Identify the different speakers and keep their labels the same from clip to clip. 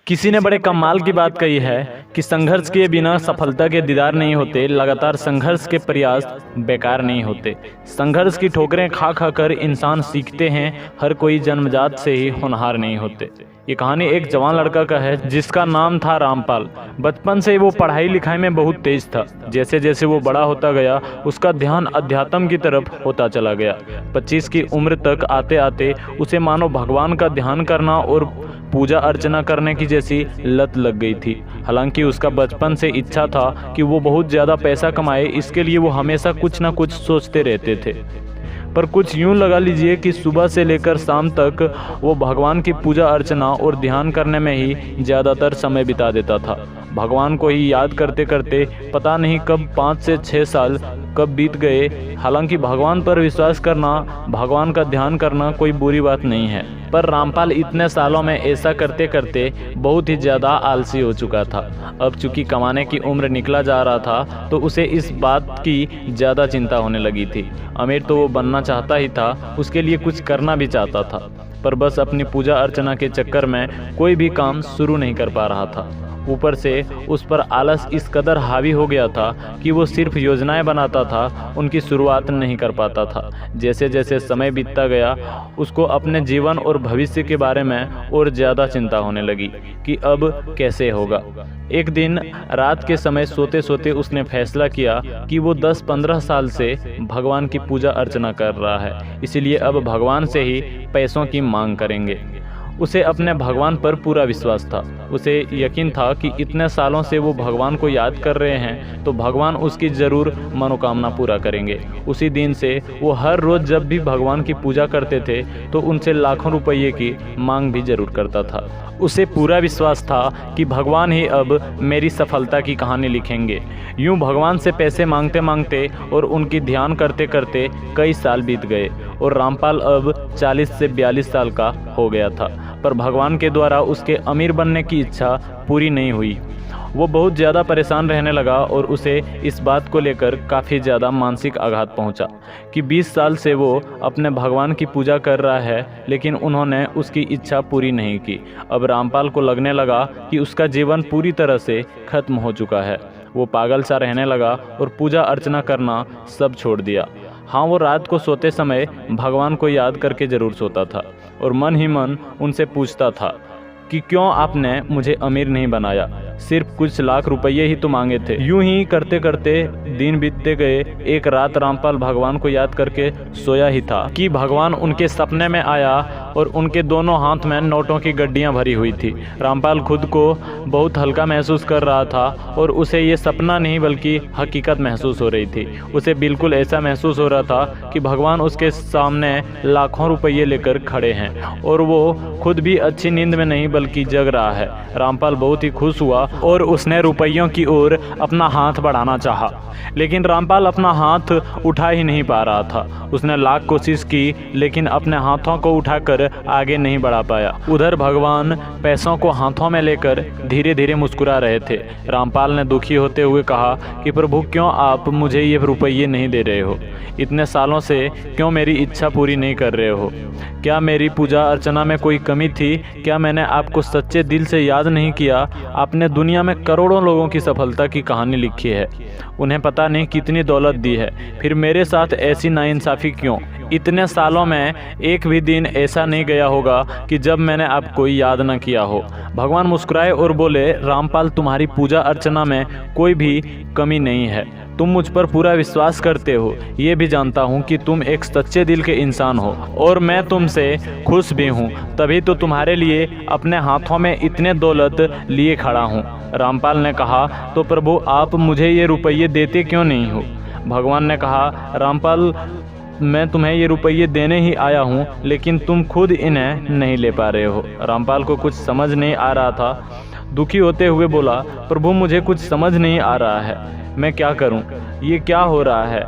Speaker 1: किसी ने बड़े कमाल की बात कही है कि संघर्ष के बिना सफलता के दीदार नहीं होते, लगातार संघर्ष के प्रयास बेकार नहीं होते। संघर्ष की ठोकरें खा खा कर इंसान सीखते हैं, हर कोई जन्मजात से ही होनहार नहीं होते। ये कहानी एक जवान लड़का का है जिसका नाम था रामपाल। बचपन से वो पढ़ाई लिखाई में बहुत तेज था। जैसे जैसे वो बड़ा होता गया उसका ध्यान अध्यात्म की तरफ होता चला गया। 25 की उम्र तक आते आते उसे मानो भगवान का ध्यान करना और पूजा अर्चना करने की जैसी लत लग गई थी। हालांकि उसका बचपन से इच्छा था कि वो बहुत ज़्यादा पैसा कमाए, इसके लिए वो हमेशा कुछ ना कुछ सोचते रहते थे। पर कुछ यूँ लगा लीजिए कि सुबह से लेकर शाम तक वो भगवान की पूजा अर्चना और ध्यान करने में ही ज़्यादातर समय बिता देता था। भगवान को ही याद करते करते पता नहीं कब 5 से 6 साल कब बीत गए। हालांकि भगवान पर विश्वास करना, भगवान का ध्यान करना कोई बुरी बात नहीं है, पर रामपाल इतने सालों में ऐसा करते करते बहुत ही ज़्यादा आलसी हो चुका था। अब चूंकि कमाने की उम्र निकला जा रहा था तो उसे इस बात की ज़्यादा चिंता होने लगी थी। अमीर तो वो बनना चाहता ही था, उसके लिए कुछ करना भी चाहता था, पर बस अपनी पूजा अर्चना के चक्कर में कोई भी काम शुरू नहीं कर पा रहा था। ऊपर से उस पर आलस इस कदर हावी हो गया था कि वो सिर्फ योजनाएं बनाता था, उनकी शुरुआत नहीं कर पाता था। जैसे जैसे समय बीतता गया उसको अपने जीवन और भविष्य के बारे में और ज़्यादा चिंता होने लगी कि अब कैसे होगा। एक दिन रात के समय सोते सोते उसने फैसला किया कि वो 10-15 साल से भगवान की पूजा अर्चना कर रहा है, इसलिए अब भगवान से ही पैसों की मांग करेंगे। उसे अपने भगवान पर पूरा विश्वास था। उसे यकीन था कि इतने सालों से वो भगवान को याद कर रहे हैं तो भगवान उसकी ज़रूर मनोकामना पूरा करेंगे। उसी दिन से वो हर रोज़ जब भी भगवान की पूजा करते थे तो उनसे लाखों रुपये की मांग भी ज़रूर करता था। उसे पूरा विश्वास था कि भगवान ही अब मेरी सफलता की कहानी लिखेंगे। यूँ भगवान से पैसे मांगते मांगते और उनकी ध्यान करते करते कई साल बीत गए और रामपाल अब 40 से 42 साल का हो गया था, पर भगवान के द्वारा उसके अमीर बनने की इच्छा पूरी नहीं हुई। वो बहुत ज़्यादा परेशान रहने लगा और उसे इस बात को लेकर काफ़ी ज़्यादा मानसिक आघात पहुंचा कि 20 साल से वो अपने भगवान की पूजा कर रहा है, लेकिन उन्होंने उसकी इच्छा पूरी नहीं की। अब रामपाल को लगने लगा कि उसका जीवन पूरी तरह से खत्म हो चुका है। वो पागल सा रहने लगा और पूजा अर्चना करना सब छोड़ दिया। हाँ, वो रात को सोते समय भगवान को याद करके ज़रूर सोता था और मन ही मन उनसे पूछता था कि क्यों आपने मुझे अमीर नहीं बनाया, सिर्फ कुछ लाख रुपये ही तो मांगे थे। यूं ही करते करते दिन बीतते गए। एक रात रामपाल भगवान को याद करके सोया ही था कि भगवान उनके सपने में आया और उनके दोनों हाथ में नोटों की गड्डियां भरी हुई थी। रामपाल खुद को बहुत हल्का महसूस कर रहा था और उसे ये सपना नहीं बल्कि हकीकत महसूस हो रही थी। उसे बिल्कुल ऐसा महसूस हो रहा था कि भगवान उसके सामने लाखों रुपये लेकर खड़े हैं और वो खुद भी अच्छी नींद में नहीं बल्कि जग रहा है। रामपाल बहुत ही खुश हुआ और उसने रुपयों की ओर अपना हाथ बढ़ाना चाहा, लेकिन रामपाल अपना हाथ उठा ही नहीं पा रहा था। उसने लाख कोशिश की लेकिन अपने हाथों को उठाकर आगे नहीं बढ़ा पाया। उधर भगवान पैसों को हाथों में लेकर धीरे धीरे मुस्कुरा रहे थे। रामपाल ने दुखी होते हुए कहा कि प्रभु, क्यों आप मुझे ये रुपये नहीं दे रहे हो? इतने सालों से क्यों मेरी इच्छा पूरी नहीं कर रहे हो? क्या मेरी पूजा अर्चना में कोई कमी थी? क्या मैंने आपको सच्चे दिल से याद नहीं किया? आपने दुनिया में करोड़ों लोगों की सफलता की कहानी लिखी है, उन्हें पता नहीं कितनी दौलत दी है, फिर मेरे साथ ऐसी नाइंसाफ़ी क्यों? इतने सालों में एक भी दिन ऐसा नहीं गया होगा कि जब मैंने आपको याद न किया हो। भगवान मुस्कुराए और बोले, रामपाल, तुम्हारी पूजा अर्चना में कोई भी कमी नहीं है। तुम मुझ पर पूरा विश्वास करते हो, ये भी जानता हूँ कि तुम एक सच्चे दिल के इंसान हो और मैं तुमसे खुश भी हूँ, तभी तो तुम्हारे लिए अपने हाथों में इतने दौलत लिए खड़ा हूँ। रामपाल ने कहा, तो प्रभु, आप मुझे ये रुपये देते क्यों नहीं हो? भगवान ने कहा, रामपाल, मैं तुम्हें ये रुपये देने ही आया हूँ, लेकिन तुम खुद इन्हें नहीं ले पा रहे हो। रामपाल को कुछ समझ नहीं आ रहा था। दुखी होते हुए बोला, प्रभु, मुझे कुछ समझ नहीं आ रहा है, मैं क्या करूं? ये क्या हो रहा है?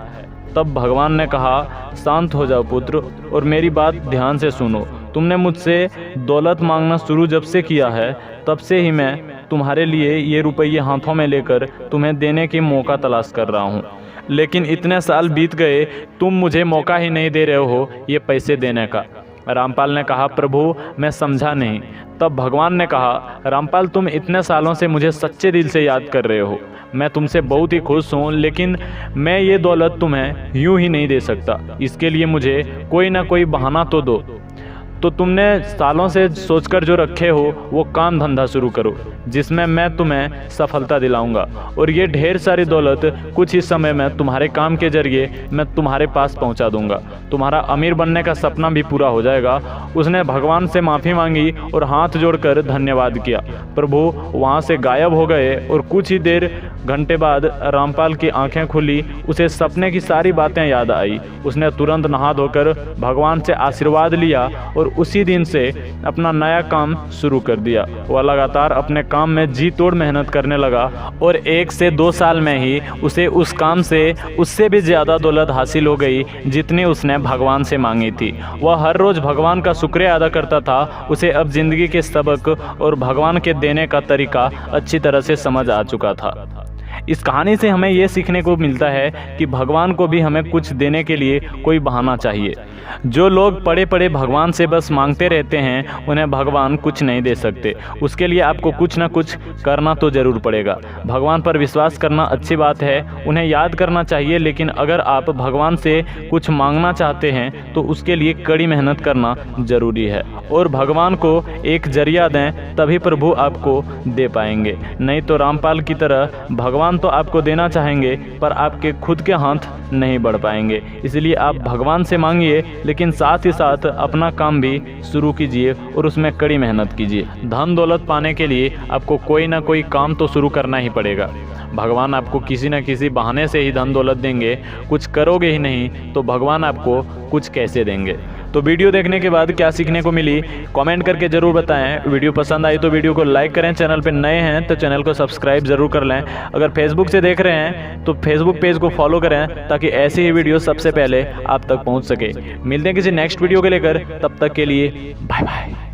Speaker 1: तब भगवान ने कहा, शांत हो जाओ पुत्र और मेरी बात ध्यान से सुनो। तुमने मुझसे दौलत मांगना शुरू जब से किया है तब से ही मैं तुम्हारे लिए ये रुपये हाथों में लेकर तुम्हें देने की मौका तलाश कर रहा हूँ, लेकिन इतने साल बीत गए, तुम मुझे मौका ही नहीं दे रहे हो ये पैसे देने का। रामपाल ने कहा, प्रभु मैं समझा नहीं। तब भगवान ने कहा, रामपाल तुम इतने सालों से मुझे सच्चे दिल से याद कर रहे हो, मैं तुमसे बहुत ही खुश हूँ, लेकिन मैं ये दौलत तुम्हें यूं ही नहीं दे सकता। इसके लिए मुझे कोई ना कोई बहाना तो दो। तो तुमने सालों से सोचकर जो रखे हो वो काम धंधा शुरू करो जिसमें मैं तुम्हें सफलता दिलाऊंगा, और ये ढेर सारी दौलत कुछ ही समय में तुम्हारे काम के जरिए मैं तुम्हारे पास पहुंचा दूंगा। तुम्हारा अमीर बनने का सपना भी पूरा हो जाएगा। उसने भगवान से माफ़ी मांगी और हाथ जोड़कर धन्यवाद किया। प्रभु वहाँ से गायब हो गए और कुछ ही घंटे बाद रामपाल की आंखें खुली। उसे सपने की सारी बातें याद आई। उसने तुरंत नहा धोकर भगवान से आशीर्वाद लिया और उसी दिन से अपना नया काम शुरू कर दिया। वह लगातार अपने काम में जी तोड़ मेहनत करने लगा और 1 से 2 साल में ही उसे उस काम से उससे भी ज़्यादा दौलत हासिल हो गई जितनी उसने भगवान से मांगी थी। वह हर रोज़ भगवान का शुक्रिया अदा करता था। उसे अब जिंदगी के सबक और भगवान के देने का तरीका अच्छी तरह से समझ आ चुका था। इस कहानी से हमें ये सीखने को मिलता है कि भगवान को भी हमें कुछ देने के लिए कोई बहाना चाहिए। जो लोग पड़े पड़े भगवान से बस मांगते रहते हैं उन्हें भगवान कुछ नहीं दे सकते। उसके लिए आपको कुछ ना कुछ करना तो ज़रूर पड़ेगा। भगवान पर विश्वास करना अच्छी बात है, उन्हें याद करना चाहिए, लेकिन अगर आप भगवान से कुछ मांगना चाहते हैं तो उसके लिए कड़ी मेहनत करना ज़रूरी है और भगवान को एक जरिया दें, तभी प्रभु आपको दे पाएंगे। नहीं तो रामपाल की तरह भगवान तो आपको देना चाहेंगे पर आपके खुद के हाथ नहीं बढ़ पाएंगे। इसलिए आप भगवान से मांगिए, लेकिन साथ ही साथ अपना काम भी शुरू कीजिए और उसमें कड़ी मेहनत कीजिए। धन दौलत पाने के लिए आपको कोई ना कोई काम तो शुरू करना ही पड़ेगा। भगवान आपको किसी न किसी बहाने से ही धन दौलत देंगे। कुछ करोगे ही नहीं तो भगवान आपको कुछ कैसे देंगे। तो वीडियो देखने के बाद क्या सीखने को मिली कमेंट करके ज़रूर बताएं। वीडियो पसंद आई तो वीडियो को लाइक करें। चैनल पर नए हैं तो चैनल को सब्सक्राइब ज़रूर कर लें। अगर फेसबुक से देख रहे हैं तो फेसबुक पेज को फॉलो करें ताकि ऐसी ही वीडियो सबसे पहले आप तक पहुंच सके। मिलते हैं किसी नेक्स्ट वीडियो को लेकर, तब तक के लिए बाय बाय।